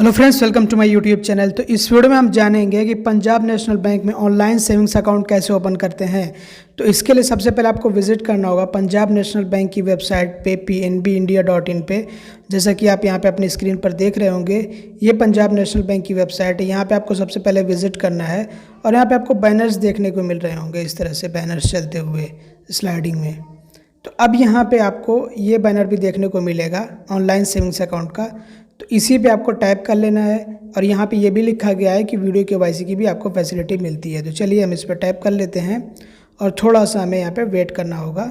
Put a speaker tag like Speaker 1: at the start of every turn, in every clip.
Speaker 1: Hello friends, welcome to my YouTube channel. तो इस video में हम जानेंगे कि पंजाब नेशनल बैंक में ऑनलाइन सेविंग्स अकाउंट कैसे ओपन करते हैं। तो इसके लिए सबसे पहले आपको विजिट करना होगा पंजाब नेशनल बैंक की वेबसाइट पे pnbindia.in पे। जैसा कि आप यहाँ पे अपनी स्क्रीन पर देख रहे होंगे, ये पंजाब नेशनल बैंक की वेबसाइट है। यहाँ पे आपको सबसे पहले विजिट करना है और यहाँ पे आपको बैनर्स देखने को मिल रहे होंगे, इस तरह से बैनर्स चलते हुए स्लाइडिंग में। तो अब यहाँ पे आपको ये बैनर भी देखने को मिलेगा ऑनलाइन सेविंग्स अकाउंट का। तो इसी पे आपको टाइप कर लेना है और यहाँ पे ये भी लिखा गया है कि वीडियो केवाईसी की भी आपको फैसिलिटी मिलती है। तो चलिए हम इस पर टाइप कर लेते हैं और थोड़ा सा हमें यहाँ पे वेट करना होगा।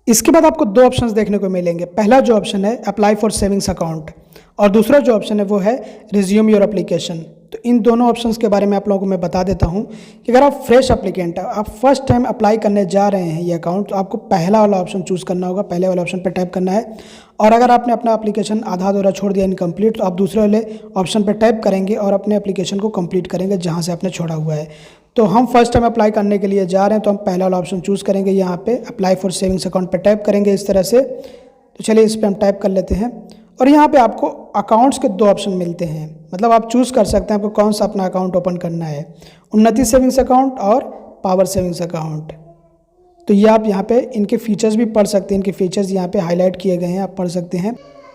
Speaker 1: इसके बाद आपको दो ऑप्शंस देखने को मिलेंगे। पहला जो ऑप्शन है अप्लाई फॉर सेविंग्स अकाउंट और दूसरा जो ऑप्शन है वो है रिज्यूम योर एप्लीकेशन। तो इन दोनों ऑप्शंस के बारे में आप लोगों को मैं बता देता हूं कि अगर आप फ्रेश एप्लीकेंट है, आप फर्स्ट टाइम अप्लाई करने जा रहे हैं ये अकाउंट, तो आपको पहला वाला ऑप्शन चूज़ करना होगा, पहले वाले ऑप्शन पर टाइप करना है। और अगर आपने अपना एप्लीकेशन आधा अधूरा छोड़ दिया इनकम्प्लीट, तो आप दूसरे वाले ऑप्शन पर टाइप करेंगे और अपने एप्लीकेशन को कंप्लीट करेंगे जहाँ से आपने छोड़ा हुआ है। तो हम फर्स्ट टाइम अप्लाई करने के लिए जा रहे हैं, तो हम पहला वाला ऑप्शन चूज़ करेंगे। यहाँ पे अप्लाई फॉर सेविंग्स अकाउंट पर टाइप करेंगे इस तरह से। तो चलिए इस पर हम टाइप कर लेते हैं और यहाँ पे आपको अकाउंट्स के दो ऑप्शन मिलते हैं, मतलब आप चूज़ कर सकते हैं आपको कौन सा अपना अकाउंट ओपन करना है, उन्नति सेविंग्स अकाउंट और पावर सेविंग्स अकाउंट। तो ये आप यहाँ पे इनके फीचर्स भी पढ़ सकते हैं, इनके फीचर्स यहाँ पे हाईलाइट किए गए हैं, आप पढ़ सकते हैं।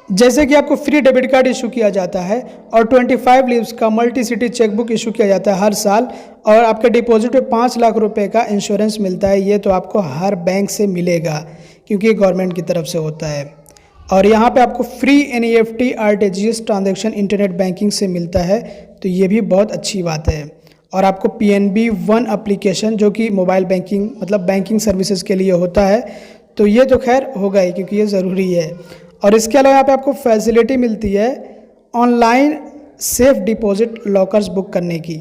Speaker 1: जैसे कि आपको फ्री डेबिट कार्ड इशू किया जाता है और 25 लीव्स का मल्टी सिटी चेकबुक इशू किया जाता है हर साल, और आपके डिपॉजिट पे 5 लाख रुपए का इंश्योरेंस मिलता है। ये तो आपको हर बैंक से मिलेगा क्योंकि ये गवर्नमेंट की तरफ से होता है। और यहाँ पे आपको free NEFT RTGS transaction internet banking से मिलता है, तो ये भी बहुत अच्छी बात है। और आपको PNB वन एप्लीकेशन जो कि मोबाइल बैंकिंग मतलब बैंकिंग सर्विसेज के लिए होता है, तो ये तो खैर होगा ही क्योंकि ये ज़रूरी है। और इसके अलावा यहाँ पे आपको फैसिलिटी मिलती है online safe deposit lockers book करने की,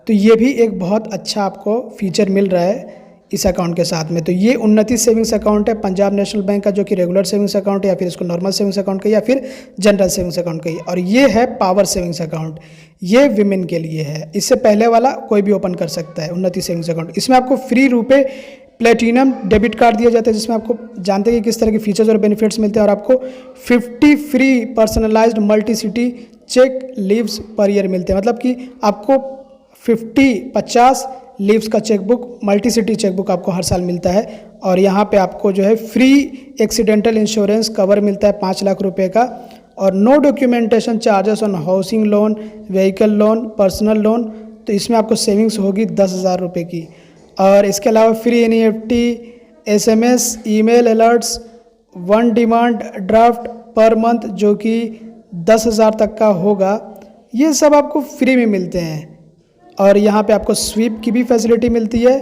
Speaker 1: तो ये भी एक बहुत अच्छा आपको फीचर मिल रहा है इस अकाउंट के साथ में। तो ये उन्नति सेविंग्स अकाउंट है पंजाब नेशनल बैंक का, जो कि रेगुलर सेविंग्स अकाउंट है या फिर इसको नॉर्मल सेविंग्स अकाउंट कहिए या फिर जनरल सेविंग्स अकाउंट कहिए। और ये है पावर सेविंग्स अकाउंट, ये विमेन के लिए है। इससे पहले वाला कोई भी ओपन कर सकता है उन्नति सेविंग्स अकाउंट। इसमें आपको फ्री रुपए प्लेटिनम डेबिट कार्ड दिया जाता है, जिसमें आपको जानते हैं कि किस तरह के फीचर्स और बेनिफिट्स मिलते हैं। और आपको 50 free personalised multi city cheque leaves per year मिलते हैं, मतलब कि आपको 50 लीव्स का चेकबुक मल्टी सिटी चेकबुक आपको हर साल मिलता है। और यहाँ पे आपको जो है फ्री एक्सीडेंटल इंश्योरेंस कवर मिलता है 5 लाख रुपए का, और no documentation charges on housing loan, vehicle loan, personal loan. तो इसमें आपको सेविंग्स होगी 10,000 रुपये की। और इसके अलावा free NEFT SMS email alerts, 1 demand draft per month जो कि 10,000 तक का होगा, ये सब आपको फ्री में मिलते हैं। और यहाँ पे आपको स्वीप की भी फैसिलिटी मिलती है।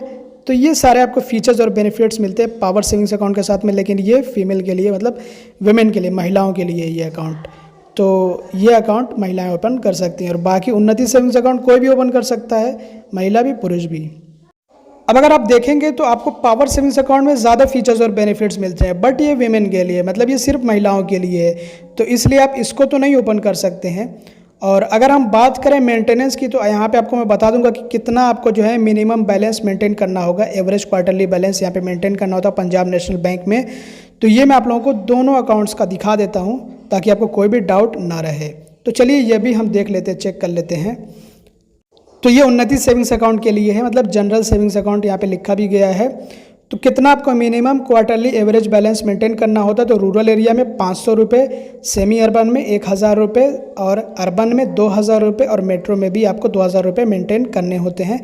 Speaker 1: तो ये सारे आपको फीचर्स और बेनिफिट्स मिलते हैं पावर सेविंग्स अकाउंट के साथ में, लेकिन ये फीमेल के लिए मतलब वुमेन के लिए, महिलाओं के लिए ये अकाउंट। तो ये अकाउंट महिलाएं ओपन कर सकती हैं और बाकी उन्नति सेविंग्स अकाउंट कोई भी ओपन कर सकता है, महिला भी पुरुष भी। अब अगर आप देखेंगे तो आपको पावर सेविंग्स अकाउंट में ज़्यादा फीचर्स और बेनिफिट्स मिलते हैं, बट ये वीमेन के लिए, मतलब ये सिर्फ महिलाओं के लिए है, तो इसलिए आप इसको तो नहीं ओपन कर सकते हैं। और अगर हम बात करें मेंटेनेंस की, तो यहाँ पे आपको मैं बता दूंगा कि कितना आपको जो है मिनिमम बैलेंस मेंटेन करना होगा। एवरेज क्वार्टरली बैलेंस यहाँ पे मेंटेन करना होता है पंजाब नेशनल बैंक में। तो ये मैं आप लोगों को दोनों अकाउंट्स का दिखा देता हूँ ताकि आपको कोई भी डाउट ना रहे। तो चलिए ये भी हम देख लेते हैं, चेक कर लेते हैं। तो ये उन्नति सेविंग्स अकाउंट के लिए है, मतलब जनरल सेविंग्स अकाउंट यहाँ पे लिखा भी गया है। तो कितना आपको minimum quarterly average balance maintain करना होता है, तो रूरल एरिया में 500 रुपये, सेमी अर्बन में 1000 रुपये, और अर्बन में 2000 रुपये, और मेट्रो में भी आपको 2000 रुपये मेंटेन करने होते हैं।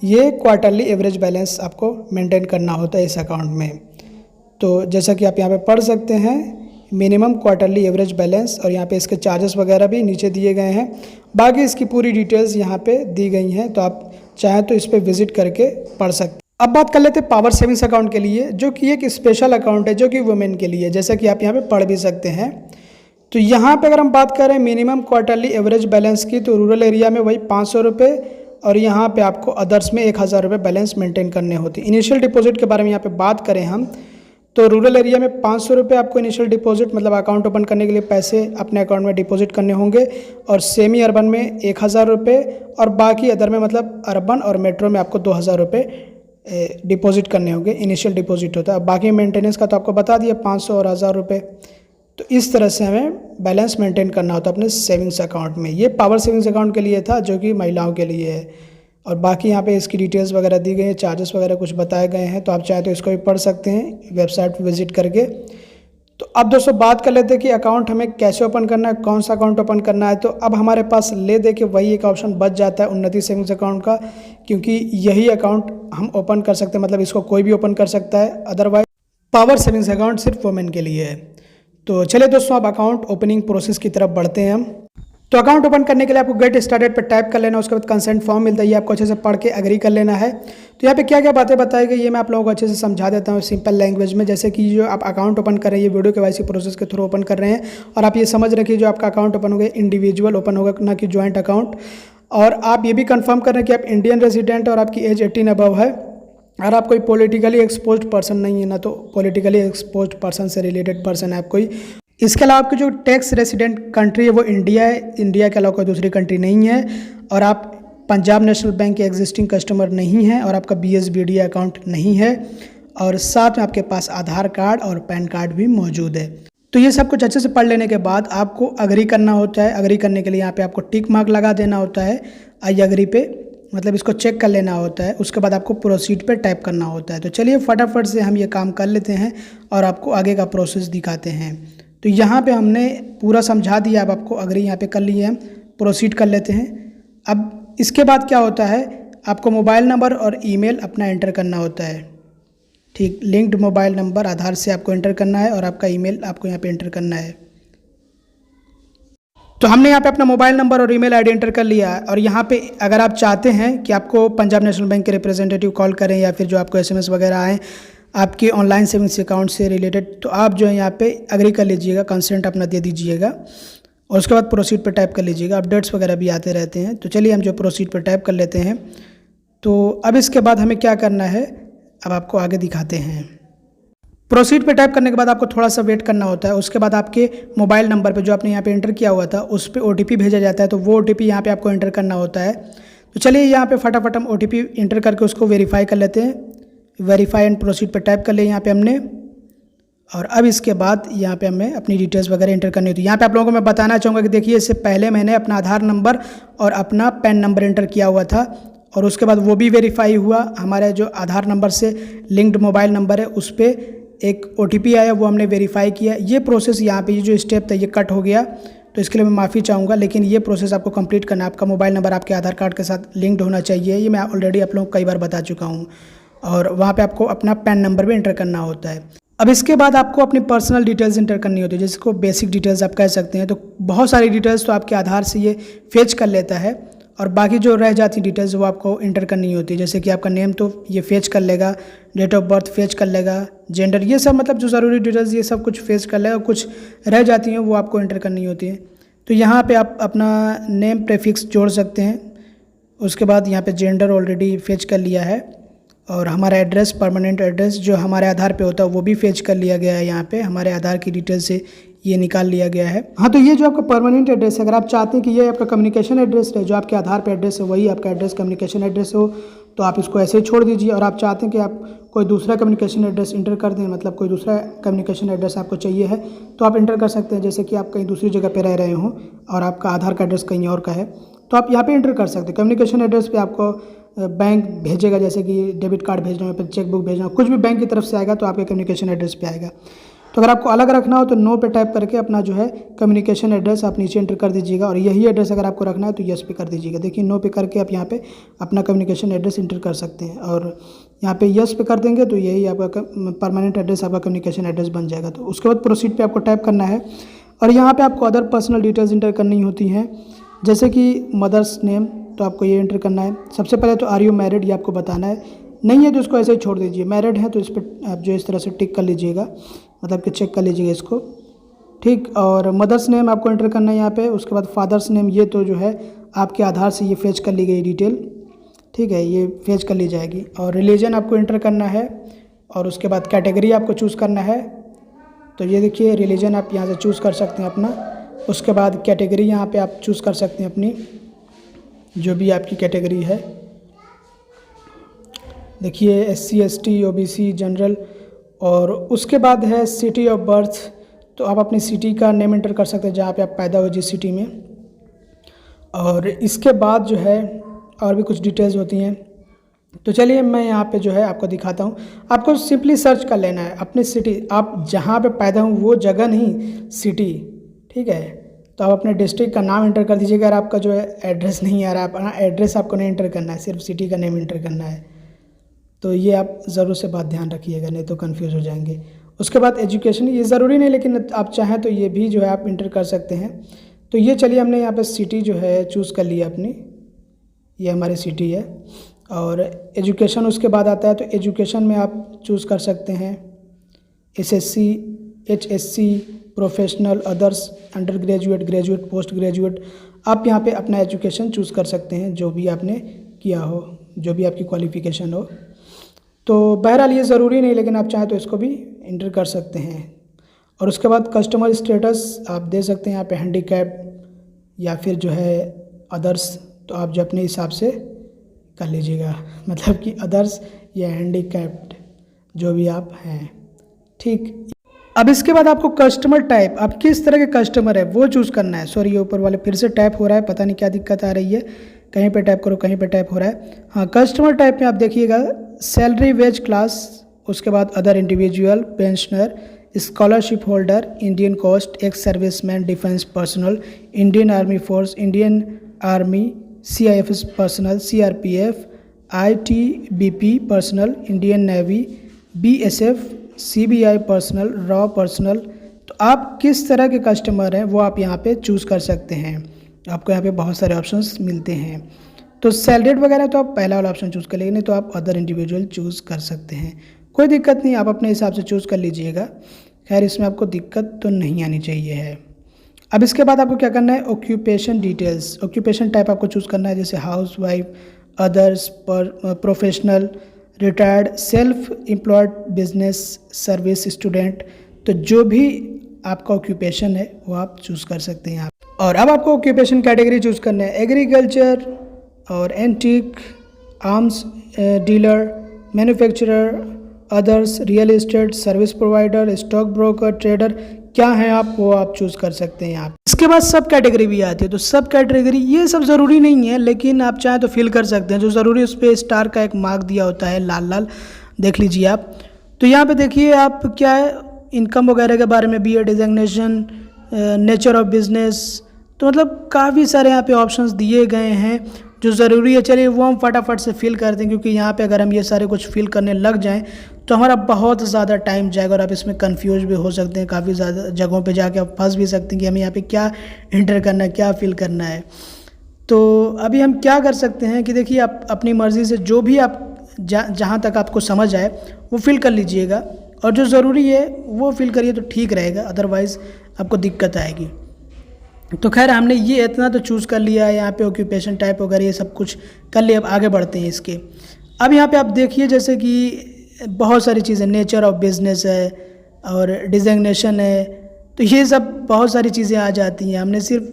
Speaker 1: ये क्वार्टरली एवरेज बैलेंस आपको मेंटेन करना होता है इस अकाउंट में। तो जैसा कि आप यहाँ पे पढ़ सकते हैं मिनिमम क्वार्टरली एवरेज बैलेंस, और यहाँ पे इसके चार्जेस वगैरह भी नीचे दिए गए हैं। बाकी इसकी पूरी डिटेल्स यहाँ पे दी गई हैं, तो आप चाहें तो इस पर विजिट करके पढ़ सकते हैं। अब बात कर लेते हैं पावर सेविंग्स अकाउंट के लिए, जो कि एक स्पेशल अकाउंट है जो कि वुमेन के लिए, जैसा कि आप यहाँ पे पढ़ भी सकते हैं। तो यहाँ पे अगर हम बात करें मिनिमम क्वार्टरली एवरेज बैलेंस की, तो रूरल एरिया में वही 500 रुपये, और यहाँ पे आपको अदर्स में 1000 रुपये बैलेंस मेंटेन करने होते हैं। इनिशियल डिपॉजिट के बारे में यहाँ पे बात करें हम, तो रूरल एरिया में 500 रुपये आपको इनिशियल डिपॉजिट मतलब अकाउंट ओपन करने के लिए पैसे अपने अकाउंट में डिपॉजिट करने होंगे, और सेमी अर्बन में 1000 रुपये, और बाकी अदर में मतलब अर्बन और मेट्रो में आपको 2000 रुपये डिपॉजिट करने होंगे, इनिशियल डिपॉजिट होता है। बाकी मेंटेनेंस का तो आपको बता दिया 500 और 1000 रुपये। तो इस तरह से हमें बैलेंस मेंटेन करना होता है अपने सेविंग्स अकाउंट में। ये पावर सेविंग्स अकाउंट के लिए था जो कि महिलाओं के लिए है। और बाकी यहाँ पे इसकी डिटेल्स वगैरह दी गई है, चार्जेस वगैरह कुछ बताए गए हैं, तो आप चाहे तो इसको भी पढ़ सकते हैं वेबसाइट पर विजिट करके। तो अब दोस्तों बात कर लेते हैं कि अकाउंट हमें कैसे ओपन करना है, कौन सा अकाउंट ओपन करना है। तो अब हमारे पास ले दे के वही एक ऑप्शन बच जाता है उन्नति सेविंग्स अकाउंट का, क्योंकि यही अकाउंट हम ओपन कर सकते हैं, मतलब इसको कोई भी ओपन कर सकता है। अदरवाइज पावर सेविंग्स अकाउंट सिर्फ वुमेन के लिए है। तो चलिए दोस्तों अब अकाउंट ओपनिंग प्रोसेस की तरफ बढ़ते हैं हम। तो अकाउंट ओपन करने के लिए आपको गेट स्टार्टेड पर टाइप कर लेना, उसके बाद कंसेंट फॉर्म मिलता है, ये आपको अच्छे से पढ़ के एग्री कर लेना है। तो यहाँ पे क्या क्या बातें बताई गई ये मैं आप लोगों को अच्छे से समझा देता हूँ सिंपल लैंग्वेज में। जैसे कि जो आप अकाउंट ओपन कर रहे हैं ये वीडियो केवाईसी प्रोसेस के थ्रू ओपन कर रहे हैं, और आप ये समझ रखिए जो आपका अकाउंट ओपन होगा इंडिविजुअल ओपन होगा, ना कि ज्वाइंट अकाउंट। और आप ये भी कन्फर्म कर रहे हैं कि आप इंडियन रेजिडेंट और आपकी एज 18 अबव है, और आप कोई पॉलिटिकली एक्सपोज्ड पर्सन नहीं है, ना तो पॉलिटिकली एक्सपोज्ड पर्सन से रिलेटेड पर्सन है आप कोई। इसके अलावा आपकी जो टैक्स रेसिडेंट कंट्री है वो इंडिया है, इंडिया के अलावा कोई दूसरी कंट्री नहीं है, और आप पंजाब नेशनल बैंक के एग्जिस्टिंग कस्टमर नहीं हैं, और आपका BSBD अकाउंट नहीं है, और साथ में आपके पास आधार कार्ड और पैन कार्ड भी मौजूद है। तो ये सब कुछ अच्छे से पढ़ लेने के बाद आपको अग्री करना होता है। अग्री करने के लिए यहाँ पे आपको टिक मार्क लगा देना होता है आई अग्री पे, मतलब इसको चेक कर लेना होता है। उसके बाद आपको प्रोसीड पे टाइप करना होता है। तो चलिए फटाफट से हम ये काम कर लेते हैं और आपको आगे का प्रोसेस दिखाते हैं। तो यहाँ पे हमने पूरा समझा दिया, अब आपको अग्री यहाँ पे कर लिए हैं, प्रोसीड कर लेते हैं। अब इसके बाद क्या होता है, आपको मोबाइल नंबर और ईमेल अपना एंटर करना होता है। ठीक, लिंक्ड मोबाइल नंबर आधार से आपको एंटर करना है, और आपका ईमेल आपको यहाँ पे एंटर करना है। तो हमने यहाँ पे अपना मोबाइल नंबर और ईमेल आईडी एंटर कर लिया है। और यहाँ पे अगर आप चाहते हैं कि आपको पंजाब नेशनल बैंक के रिप्रेजेंटेटिव कॉल करें, या फिर जो आपको SMS वगैरह आए आपके ऑनलाइन सेविंग्स अकाउंट से रिलेटेड, तो आप जो है यहाँ पे अग्री कर लीजिएगा, कंसेंट अपना दे दीजिएगा, और उसके बाद प्रोसीड पर टाइप कर लीजिएगा। अपडेट्स वगैरह भी आते रहते हैं। तो चलिए हम जो प्रोसीड पर टाइप कर लेते हैं। तो अब इसके बाद हमें क्या करना है, अब आपको आगे दिखाते हैं। प्रोसीड पे टाइप करने के बाद आपको थोड़ा सा वेट करना होता है। उसके बाद आपके मोबाइल नंबर पे जो आपने यहाँ पे एंटर किया हुआ था उस पर OTP भेजा जाता है, तो वो OTP यहाँ पे आपको एंटर करना होता है। तो चलिए यहाँ पे फटाफट हम OTP एंटर करके उसको वेरीफाई कर लेते हैं। वेरीफाई एंड प्रोसीड पे टाइप कर लिया यहाँ पे हमने। और अब इसके बाद यहाँ पे हमें अपनी डिटेल्स वगैरह एंटर करनी होती है। यहाँ पे आप लोगों को मैं बताना चाहूँगा कि देखिए इससे पहले मैंने अपना आधार नंबर और अपना पैन नंबर एंटर किया हुआ था, और उसके बाद वो भी वेरीफाई हुआ। हमारे जो आधार नंबर से लिंक्ड मोबाइल नंबर है उस पर एक OTP आया, वो हमने वेरीफाई किया। ये प्रोसेस यहाँ पे ये जो स्टेप था ये कट हो गया, तो इसके लिए मैं माफ़ी चाहूँगा, लेकिन ये प्रोसेस आपको कंप्लीट करना है। आपका मोबाइल नंबर आपके आधार कार्ड के साथ लिंक्ड होना चाहिए, ये मैं ऑलरेडी आप लोगों को कई बार बता चुका हूँ। और वहाँ पे आपको अपना पैन नंबर भी एंटर करना होता है। अब इसके बाद आपको अपनी पर्सनल डिटेल्स एंटर करनी होती है, जिसको बेसिक डिटेल्स आप कह सकते हैं। तो बहुत सारी डिटेल्स तो आपके आधार से ये फेच कर लेता है, और बाकी जो रह जाती डिटेल्स वो आपको इंटर करनी होती है। जैसे कि आपका नेम तो ये फेच कर लेगा, डेट ऑफ बर्थ फेच कर लेगा, जेंडर, ये सब मतलब जो ज़रूरी डिटेल्स ये सब कुछ फेच कर लेगा। कुछ रह जाती हैं वो आपको इंटर करनी होती है। तो यहाँ पे आप अपना नेम प्रीफिक्स जोड़ सकते हैं। उसके बाद यहाँ पे जेंडर ऑलरेडी फेच कर लिया है, और हमारा एड्रेस, परमानेंट एड्रेस जो हमारे आधार पे होता है वो भी फेच कर लिया गया है। यहाँ पे हमारे आधार की डिटेल से ये निकाल लिया गया है। हाँ, तो ये जो आपका परमानेंट एड्रेस है, अगर आप चाहते हैं कि ये आपका कम्युनिकेशन एड्रेस है, जो आपके आधार पे एड्रेस है वही आपका एड्रेस कम्युनिकेशन एड्रेस हो, तो आप इसको ऐसे ही छोड़ दीजिए। और आप चाहते हैं कि आप कोई दूसरा कम्युनिकेशन एड्रेस इंटर कर दें, मतलब कोई दूसरा कम्युनिकेशन एड्रेस आपको चाहिए है, तो आप इंटर कर सकते हैं। जैसे कि आप कहीं दूसरी जगह पर रह रहे हों और आपका आधार का एड्रेस कहीं और का है, तो आप यहाँ पर इंटर कर सकते हैं। कम्युनिकेशन एड्रेस पर आपको बैंक भेजेगा, जैसे कि डेबिट कार्ड भेजना है, चेक बुक भेजना, कुछ भी बैंक की तरफ से आएगा तो आपके कम्युनिकेशन एड्रेस पे आएगा। तो अगर आपको अलग रखना हो तो नो पे टाइप करके अपना जो है कम्युनिकेशन एड्रेस आप नीचे एंटर कर दीजिएगा, और यही एड्रेस अगर आपको रखना है तो यस पे कर दीजिएगा। देखिए नो पे करके आप यहाँ पे अपना कम्युनिकेशन एड्रेस इंटर कर सकते हैं, और यहाँ पे यस पे कर देंगे तो यही आपका परमानेंट एड्रेस, आपका कम्युनिकेशन एड्रेस बन जाएगा। तो उसके बाद प्रोसीड पे आपको टाइप करना है, और यहाँ पे आपको अदर पर्सनल डिटेल्स इंटर करनी होती हैं, जैसे कि मदर्स नेम, तो आपको ये एंटर करना है। सबसे पहले तो आर यू मैरिड, ये आपको बताना है। नहीं है तो इसको ऐसे ही छोड़ दीजिए। मैरिड है तो इस पर आप जो इस तरह से टिक कर लीजिएगा, मतलब कि चेक कर लीजिएगा इसको, ठीक। और मदर्स नेम आपको एंटर करना है यहाँ पे। उसके बाद फादर्स नेम, ये तो जो है आपके आधार से ये फेच कर ली गई डिटेल, ठीक है, ये फेच कर ली जाएगी। और रिलीजन आपको एंटर करना है, और उसके बाद कैटेगरी आपको चूज़ करना है। तो ये देखिए रिलीजन आप यहाँ से चूज़ कर सकते हैं अपना। उसके बाद कैटेगरी यहाँ पे आप चूज़ कर सकते हैं अपनी, जो भी आपकी कैटेगरी है। देखिए SC ST OBC जनरल, और उसके बाद है सिटी ऑफ बर्थ, तो आप अपनी सिटी का नेम एंटर कर सकते हैं जहाँ पे आप पैदा हुए जिस सिटी में। और इसके बाद जो है और भी कुछ डिटेल्स होती हैं, तो चलिए मैं यहाँ पे जो है आपको दिखाता हूँ। आपको सिंपली सर्च कर लेना है अपनी सिटी, आप जहाँ पे पैदा हुए वो जगह नहीं, सिटी, ठीक है। तो आप अपने डिस्ट्रिक्ट का नाम एंटर कर दीजिएगा। अगर आपका जो है एड्रेस नहीं आ रहा है, अपना एड्रेस आपको नहीं एंटर करना है, सिर्फ सिटी का नेम एंटर करना है। तो ये आप ज़रूर से बात ध्यान रखिएगा, नहीं तो कंफ्यूज हो जाएंगे। उसके बाद एजुकेशन, ये ज़रूरी नहीं, लेकिन आप चाहें तो ये भी जो है आप इंटर कर सकते हैं। तो ये चलिए हमने यहाँ पे सिटी जो है चूज़ कर लिया अपनी, ये हमारी सिटी है। और एजुकेशन उसके बाद आता है, तो एजुकेशन में आप चूज़ कर सकते हैं SSC, HSC, professional, others, under graduate, graduate, post graduate. आप यहाँ पे अपना एजुकेशन चूज़ कर सकते हैं जो भी आपने किया हो, जो भी आपकी क्वालिफ़िकेशन हो। तो बहरहाल ये ज़रूरी नहीं, लेकिन आप चाहें तो इसको भी इंटर कर सकते हैं। और उसके बाद कस्टमर स्टेटस आप दे सकते हैं यहाँ पे, हैंडीकैप या फिर जो है अदर्स, तो आप जो अपने हिसाब से कर लीजिएगा, मतलब कि अदर्स या हैंडीकैप्ड जो भी आप हैं, ठीक। अब इसके बाद आपको कस्टमर टाइप, आप किस तरह के कस्टमर है वो चूज़ करना है। सॉरी, ये ऊपर वाले फिर से टाइप हो रहा है, पता नहीं क्या दिक्कत आ रही है, कहीं पे टाइप करो कहीं पे टाइप हो रहा है। हाँ, कस्टमर टाइप में आप देखिएगा सैलरी वेज क्लास, उसके बाद other individual, pensioner, scholarship holder, Indian coast, ex serviceman, defence personal, Indian army force, Indian army, CIFS personal, CRPF, ITBP personal, Indian navy, BSF, CBI personal, रॉ personal. तो आप किस तरह के कस्टमर हैं वो आप यहाँ पे चूज़ कर सकते हैं। आपको यहाँ पे बहुत सारे ऑप्शंस मिलते हैं। तो सैलरीड वगैरह तो आप पहला वाला ऑप्शन चूज़ कर लेंगे, नहीं तो आप अदर इंडिविजुअल चूज़ कर सकते हैं, कोई दिक्कत नहीं, आप अपने हिसाब से चूज़ कर लीजिएगा। खैर इसमें आपको दिक्कत तो नहीं आनी चाहिए है। अब इसके बाद आपको क्या करना है, ऑक्यूपेशन डिटेल्स, ऑक्यूपेशन टाइप आपको चूज़ करना है, जैसे house wife, others, professional, retired, self employed, business, service, student. तो जो भी आपका ऑक्यूपेशन है वो आप चूज़ कर सकते हैं आप। और अब आपको ऑक्यूपेशन कैटेगरी चूज़ करना है, एग्रीकल्चर और antique, arms dealer, manufacturer, others, real estate, service provider, stock broker, trader, क्या है आप वो आप चूज़ कर सकते हैं यहाँ। इसके बाद सब कैटेगरी भी आती है, तो सब कैटेगरी ये सब ज़रूरी नहीं है, लेकिन आप चाहें तो फिल कर सकते हैं। जो ज़रूरी उस पर स्टार का एक मार्क दिया होता है लाल लाल, देख लीजिए आप। तो यहाँ पे देखिए आप क्या है, इनकम वगैरह के बारे में, BA डिज़िग्नेशन, नेचर ऑफ बिजनेस, तो मतलब काफ़ी सारे यहाँ पे ऑप्शंस दिए गए हैं जो ज़रूरी है। चलिए वो हम फटाफट से फिल कर दें, क्योंकि यहाँ पे अगर हम ये सारे कुछ फिल करने लग जाएं तो हमारा बहुत ज़्यादा टाइम जाएगा और आप इसमें कंफ्यूज भी हो सकते हैं। काफ़ी ज़्यादा जगहों पे जाके आप फंस भी सकते हैं कि हमें यहाँ पे क्या इंटर करना है, क्या फिल करना है। तो अभी हम क्या कर सकते हैं कि देखिए आप अपनी मर्ज़ी से जो भी आप जहाँ तक आपको समझ आए वो फिल कर लीजिएगा, और जो ज़रूरी है वो फिल करिए तो ठीक रहेगा, अदरवाइज़ आपको दिक्कत आएगी। तो खैर हमने ये इतना तो चूज़ कर लिया है, यहाँ पे ऑक्यूपेशन टाइप वगैरह ये सब कुछ कर लिया। अब आगे बढ़ते हैं इसके। अब यहाँ पे आप देखिए जैसे कि बहुत सारी चीज़ें, नेचर ऑफ बिजनेस है और डिज़िग्नेशन है, तो ये सब बहुत सारी चीज़ें आ जाती हैं। हमने सिर्फ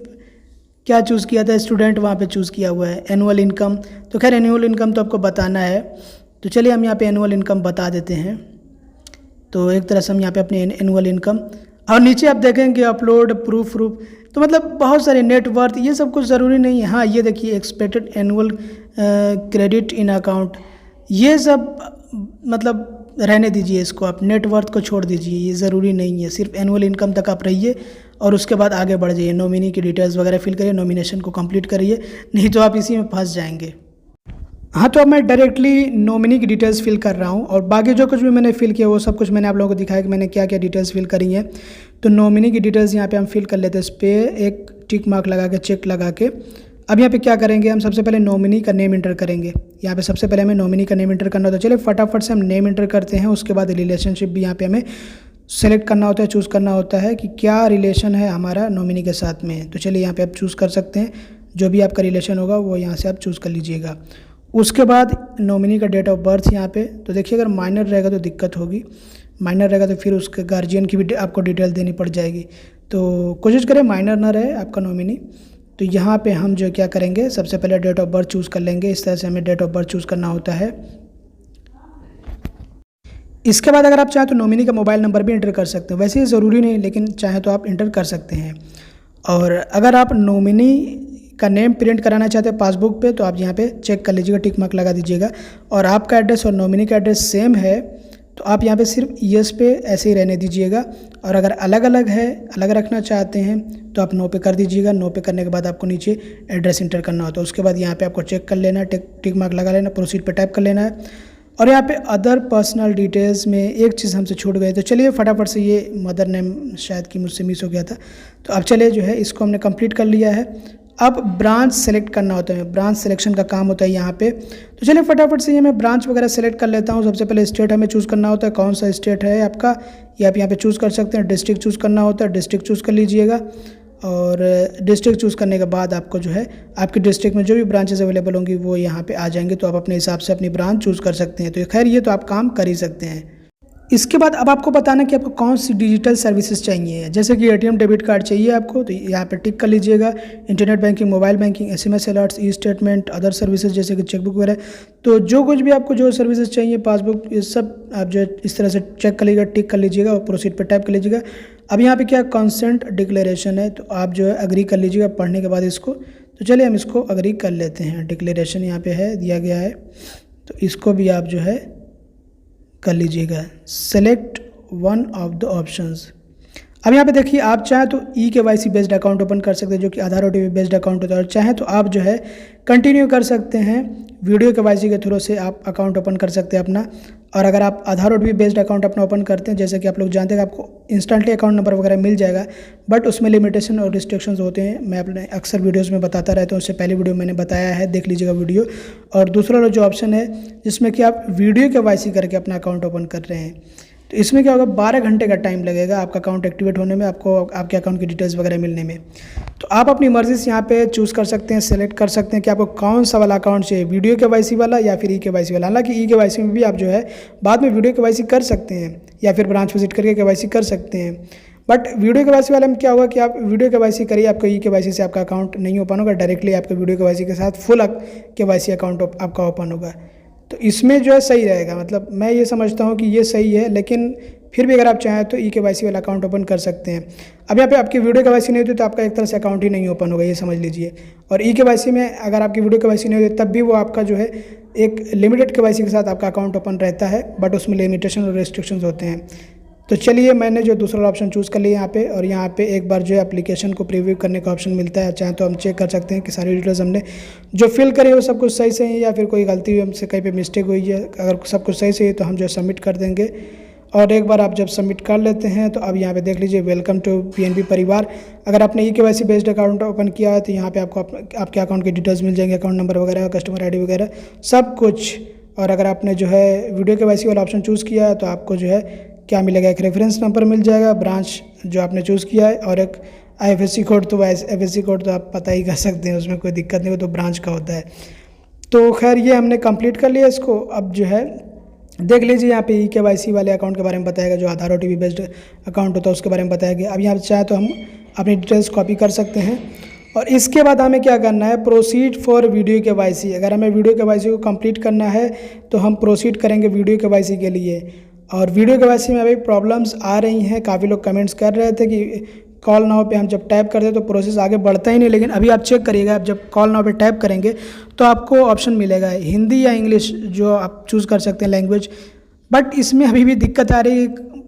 Speaker 1: क्या चूज़ किया था, स्टूडेंट वहाँ पे चूज़ किया हुआ है। एनुअल इनकम, तो खैर एनुअल इनकम तो आपको बताना है, तो चलिए हम यहाँ पे एनुअल इनकम बता देते हैं। तो एक तरह से हम यहाँ पे अपनी एनुअल इनकम, और नीचे आप देखेंगे अपलोड प्रूफ, तो मतलब बहुत सारे नेटवर्थ, ये सब कुछ ज़रूरी नहीं है। हाँ ये देखिए expected annual credit in account, ये सब मतलब रहने दीजिए, इसको आप नेटवर्थ को छोड़ दीजिए, ये ज़रूरी नहीं है। सिर्फ एनुअल इनकम तक आप रहिए और उसके बाद आगे बढ़ जाइए। नॉमिनी की डिटेल्स वगैरह फिल करिए, नॉमिनेशन को कंप्लीट करिए, नहीं तो आप इसी में फंस जाएंगे। हाँ, तो अब मैं डायरेक्टली नॉमिनी की डिटेल्स फिल कर रहा हूँ, और बाकी जो कुछ भी मैंने फिल किया वो सब कुछ मैंने आप लोगों को दिखाया कि मैंने क्या क्या डिटेल्स फिल करी हैं। तो नॉमिनी की डिटेल्स यहाँ पे हम फिल कर लेते हैं, इस पर एक टिक मार्क लगा के, चेक लगा के। अब यहाँ पे क्या करेंगे, हम सबसे पहले नॉमिनी का नेम इंटर करेंगे। यहाँ पे सबसे पहले हमें नॉमिनी का नेम इंटर करना होता है। चलिए फटाफट से हम नेम इंटर करते हैं। उसके बाद रिलेशनशिप भी यहाँ पे हमें सेलेक्ट करना होता है, चूज़ करना होता है कि क्या रिलेशन है हमारा नॉमिनी के साथ में। तो चलिए यहाँ पे आप चूज़ कर सकते हैं, जो भी आपका रिलेशन होगा वो यहाँ से आप चूज़ कर लीजिएगा। उसके बाद नॉमिनी का डेट ऑफ बर्थ यहाँ पे, तो देखिए अगर माइनर रहेगा तो दिक्कत होगी, माइनर रहेगा तो फिर उसके गार्जियन की भी आपको डिटेल देनी पड़ जाएगी। तो कोशिश करें माइनर ना रहे आपका नॉमिनी। तो यहाँ पे हम जो क्या करेंगे, सबसे पहले डेट ऑफ बर्थ चूज़ कर लेंगे। इस तरह से हमें डेट ऑफ बर्थ चूज़ करना होता है। इसके बाद अगर आप चाहें तो नॉमिनी का मोबाइल नंबर भी इंटर कर सकते हैं। वैसे ये ज़रूरी नहीं, लेकिन चाहे तो आप इंटर कर सकते हैं। और अगर आप नॉमिनी का नेम प्रिंट कराना चाहते हैं पासबुक पे, तो आप यहाँ पे चेक कर लीजिएगा, टिक मार्क लगा दीजिएगा। और आपका एड्रेस और नॉमिनी का एड्रेस सेम है तो आप यहाँ पे सिर्फ यस पे ऐसे ही रहने दीजिएगा। और अगर अलग अलग है, अलग रखना चाहते हैं, तो आप नो पे कर दीजिएगा। नो पे करने के बाद आपको नीचे एड्रेस इंटर करना होता है। उसके बाद यहाँ पे आपको चेक कर लेना है, टिक मार्क लगा लेना, प्रोसीड पे टाइप कर लेना है। और यहाँ पे अदर पर्सनल डिटेल्स में एक चीज़ हमसे छूट गई, तो चलिए फटाफट से, ये मदर नेम शायद कि मुझसे मिस हो गया था, तो अब चलिए जो है इसको हमने कंप्लीट कर लिया है। अब ब्रांच सेलेक्ट करना होता है, ब्रांच सिलेक्शन का काम होता है यहाँ पे। तो चलिए फटाफट से ये मैं ब्रांच वगैरह सेलेक्ट कर लेता हूँ। सबसे पहले स्टेट हमें चूज़ करना होता है, कौन सा स्टेट है आपका, ये आप यहाँ पे चूज़ कर सकते हैं। डिस्ट्रिक्ट चूज़ करना होता है, डिस्ट्रिक्ट चूज़ कर लीजिएगा। और डिस्ट्रिक्ट चूज़ करने के बाद आपको जो है आपके डिस्ट्रिक्ट में जो भी ब्रांचेस अवेलेबल होंगी वो यहाँ पे आ जाएंगे, तो आप अपने हिसाब से अपनी ब्रांच चूज़ कर सकते हैं। तो खैर ये तो आप काम कर ही सकते हैं। इसके बाद अब आपको बताना कि आपको कौन सी डिजिटल सर्विसेज चाहिए, जैसे कि एटीएम डेबिट कार्ड चाहिए आपको, तो यहाँ पे टिक कर लीजिएगा। Internet banking, mobile banking, SMS alerts, e statement, other services जैसे कि चेकबुक वगैरह, तो जो कुछ भी आपको जो सर्विसेज चाहिए, पासबुक, ये सब आप जो इस तरह से चेक कर लीजिएगा, टिक कर लीजिएगा और प्रोसीड पर टाइप कर लीजिएगा। अब यहाँ पे क्या कंसेंट डिक्लेरेशन है, तो आप जो है अग्री कर लीजिएगा पढ़ने के बाद इसको। तो चलिए हम इसको अग्री कर लेते हैं। डिक्लेरेशन यहाँ पे है, दिया गया है, तो इसको भी आप जो है कर लीजिएगा। Select one of the options. अब यहाँ पे देखिए, आप चाहें तो eKYC बेस्ड अकाउंट ओपन कर सकते हैं, जो कि आधार OTP बेस्ड अकाउंट होता है। और चाहें तो आप जो है कंटिन्यू कर सकते हैं, वीडियो KYC के थ्रू से आप अकाउंट ओपन कर सकते हैं अपना। और अगर आप आधार OTP बेस्ड अकाउंट अपना ओपन करते हैं, जैसे कि आप लोग जानते हैं, आपको इंस्टेंटली अकाउंट नंबर वगैरह मिल जाएगा, बट उसमें लिमिटेशन और रिस्ट्रिक्शंस होते हैं। मैं अपने अक्सर वीडियोज़ में बताता रहता हूँ, उससे पहले वीडियो मैंने बताया है, देख लीजिएगा वीडियो। और दूसरा जो ऑप्शन है जिसमें कि आप वीडियो KYC करके अपना अकाउंट ओपन कर रहे हैं, तो इसमें क्या होगा, 12 घंटे का टाइम लगेगा आपका अकाउंट एक्टिवेट होने में, आपको आपके अकाउंट की डिटेल्स वगैरह मिलने में। तो आप अपनी मर्ज़ी से यहाँ पे चूज़ कर सकते हैं, सेलेक्ट कर सकते हैं कि आपको कौन सा वाला अकाउंट चाहिए, वीडियो KYC वाला या फिर eKYC वाला। हालांकि eKYC में भी आप जो है बाद में वीडियो KYC कर सकते हैं या फिर ब्रांच विजिट करके KYC कर सकते हैं। बट वीडियो KYC वाले में क्या होगा कि आप वीडियो KYC करिए, आपको eKYC से आपका अकाउंट नहीं ओपन होगा, डायरेक्टली आपका वीडियो KYC के साथ फुल KYC अकाउंट आपका ओपन होगा। तो इसमें जो है सही रहेगा, मतलब मैं ये समझता हूँ कि ये सही है, लेकिन फिर भी अगर आप चाहें तो eKYC वाला अकाउंट ओपन कर सकते हैं। अब यहाँ पे आपकी वीडियो KYC नहीं होती तो आपका एक तरह से अकाउंट ही नहीं ओपन होगा, ये समझ लीजिए। और eKYC में अगर आपकी वीडियो KYC नहीं होती तब भी वो आपका जो है एक लिमिटेड KYC के साथ आपका अकाउंट ओपन रहता है, बट उसमें लिमिटेशन और रेस्ट्रिक्शंस होते हैं। तो चलिए मैंने जो दूसरा ऑप्शन चूज़ कर लिया यहाँ पे, और यहाँ पे एक बार जो है एप्लीकेशन को प्रीव्यू करने का ऑप्शन मिलता है। चाहे तो हम चेक कर सकते हैं कि सारी डिटेल्स हमने जो फिल करी है वो सब कुछ सही से है या फिर कोई गलती हुई, हमसे कहीं पे मिस्टेक हुई है। अगर सब कुछ सही से है तो हम जो सबमिट कर देंगे। और एक बार आप जब सबमिट कर लेते हैं तो अब यहाँ पे देख लीजिए, वेलकम टू PNB परिवार। अगर आपने eKYC बेस्ड अकाउंट ओपन किया है तो यहाँ पे आपको आपके अकाउंट की डिटेल्स मिल जाएंगे, अकाउंट नंबर वगैरह, कस्टमर ID वगैरह सब कुछ। और अगर आपने जो है वीडियो KYC वाला ऑप्शन चूज़ किया है तो आपको जो है क्या मिलेगा, एक रेफरेंस नंबर मिल जाएगा, ब्रांच जो आपने चूज़ किया है, और एक IFSC कोड। तो IFSC कोड तो आप पता ही कर सकते हैं, उसमें कोई दिक्कत नहीं हो, तो ब्रांच का होता है। तो खैर ये हमने कंप्लीट कर लिया इसको। अब जो है देख लीजिए, यहाँ पे eKYC वाले अकाउंट के बारे में बताएगा, जो आधार OTP बेस्ड अकाउंट होता है उसके बारे में बताया गया। अब यहाँ चाहे तो हम अपनी डिटेल्स कॉपी कर सकते हैं। और इसके बाद हमें क्या करना है, प्रोसीड फॉर वीडियो KYC। अगर हमें वीडियो KYC को कंप्लीट करना है तो हम प्रोसीड करेंगे वीडियो KYC के लिए। और वीडियो KYC में अभी प्रॉब्लम्स आ रही हैं, काफ़ी लोग कमेंट्स कर रहे थे कि कॉल नाउ पे हम जब टैप करते हैं तो प्रोसेस आगे बढ़ता ही नहीं। लेकिन अभी आप चेक करिएगा, आप जब कॉल नाउ पे टैप करेंगे तो आपको ऑप्शन मिलेगा हिंदी या इंग्लिश, जो आप चूज़ कर सकते हैं लैंग्वेज। बट इसमें अभी भी दिक्कत आ रही है,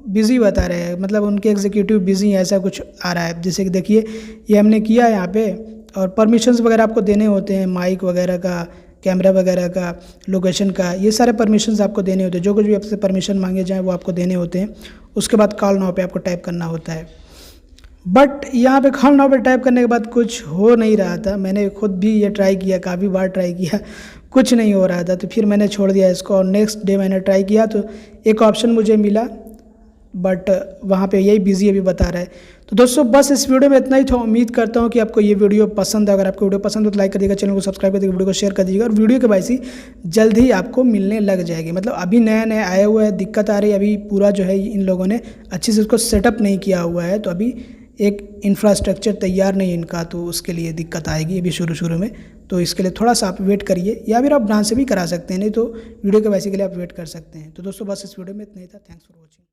Speaker 1: बिज़ी बता रहे हैं, मतलब उनके एग्जीक्यूटिव बिज़ी है, ऐसा कुछ आ रहा है। जैसे कि देखिए, ये हमने किया यहाँ पे, और परमिशंस वगैरह आपको देने होते हैं, माइक वगैरह का, कैमरा वगैरह का, लोकेशन का, ये सारे परमिशंस आपको देने होते हैं। जो कुछ भी आपसे परमिशन मांगे जाएँ वो आपको देने होते हैं। उसके बाद कॉल नाउ पे आपको टाइप करना होता है। बट यहाँ पे कॉल नाउ पे टाइप करने के बाद कुछ हो नहीं रहा था। मैंने खुद भी ये ट्राई किया, काफ़ी बार ट्राई किया, कुछ नहीं हो रहा था। तो फिर मैंने छोड़ दिया इसको, और नेक्स्ट डे मैंने ट्राई किया तो एक ऑप्शन मुझे मिला, बट वहाँ पे यही बिजी अभी बता रहा है। तो दोस्तों बस इस वीडियो में इतना ही था। उम्मीद करता हूँ कि आपको ये वीडियो पसंद है। अगर आपको वीडियो पसंद हो तो लाइक कर दीजिएगा, चैनल को सब्सक्राइब कर दीजिएगा, वीडियो को शेयर कर दीजिएगा। और वीडियो KYC जल्द ही आपको मिलने लग जाएगी। मतलब अभी नया नया आया हुआ है, दिक्कत आ रही है, अभी पूरा जो है इन लोगों ने अच्छे से उसको सेटअप नहीं किया हुआ है, तो अभी एक इंफ्रास्ट्रक्चर तैयार नहीं इनका, तो उसके लिए दिक्कत आएगी अभी शुरू में। तो इसके लिए थोड़ा सा आप वेट करिए, या फिर आप ब्रांच से भी करा सकते हैं, नहीं तो वीडियो के वैसे के लिए आप वेट कर सकते हैं। तो दोस्तों बस इस वीडियो में इतना ही था। Thanks for watching.